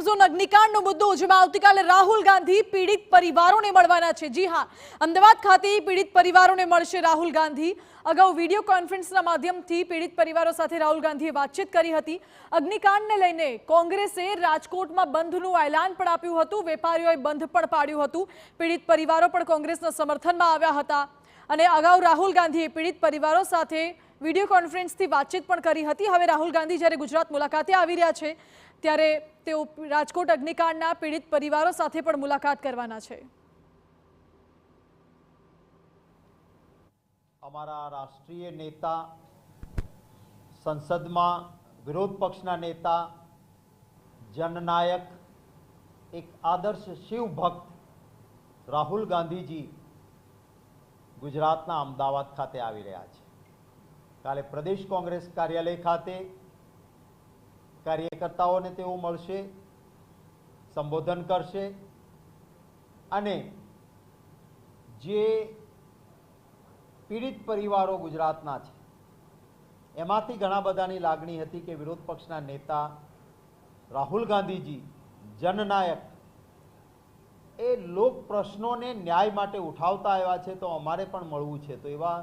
Zone અગ્નિકાંડનો મુદ્દો જેમાં આવતીકાલે રાહુલ ગાંધી પીડિત પરિવારોને મળવાના છે। જી હા, અમદાવાદ ખાતે પીડિત પરિવારોને મળશે રાહુલ ગાંધી। અગાઉ વિડીયો કોન્ફરન્સના માધ્યમથી પીડિત પરિવારો સાથે રાહુલ ગાંધીએ વાતચીત કરી હતી। અગ્નિકાંડને લઈને કોંગ્રેસે રાજકોટમાં બંધનું એલાન પણ આપ્યું હતું, વેપારીઓએ બંધ પણ પાડ્યું હતું। પીડિત પરિવારો પણ કોંગ્રેસના સમર્થનમાં આવ્યા હતા અને અગાઉ રાહુલ ગાંધીએ પીડિત પરિવારો સાથે વિડીયો કોન્ફરન્સથી વાતચીત પણ કરી હતી। હવે રાહુલ ગાંધી જ્યારે ગુજરાત મુલાકાતે આવી રહ્યા છે ત્યારે તેઓ રાજકોટ અગ્નિકાંડના પીડિત પરિવારો સાથે પણ મુલાકાત કરવાના છે। અમારા રાષ્ટ્રીય નેતા, સંસદમાં વિરોધ પક્ષના નેતા, જનનાયક, એક આદર્શ શિવ ભક્ત રાહુલ ગાંધીજી ગુજરાતના અમદાવાદ ખાતે આવી રહ્યા છે। કાલે પ્રદેશ કોંગ્રેસ કાર્યાલય ખાતે કાર્યકર્તાઓને તેઓ મળશે, સંબોધન કરશે અને જે પીડિત પરિવારો ગુજરાતના છે એમાંથી ઘણા બધાની લાગણી હતી કે વિરોધ પક્ષના નેતા રાહુલ ગાંધીજી જનનાયક એ લોક પ્રશ્નોને ન્યાય માટે ઉઠાવતા આવ્યા છે, તો અમારે પણ મળવું છે। તો એવા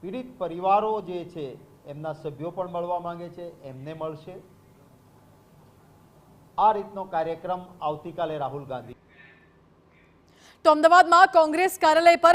પીડિત પરિવારો જે છે એમના સભ્યો પણ મળવા માંગે છે, એમને મળશે। આ રીતનો કાર્યક્રમ આવતીકાલે રાહુલ ગાંધી તો અમદાવાદમાં કોંગ્રેસ કાર્યાલય પર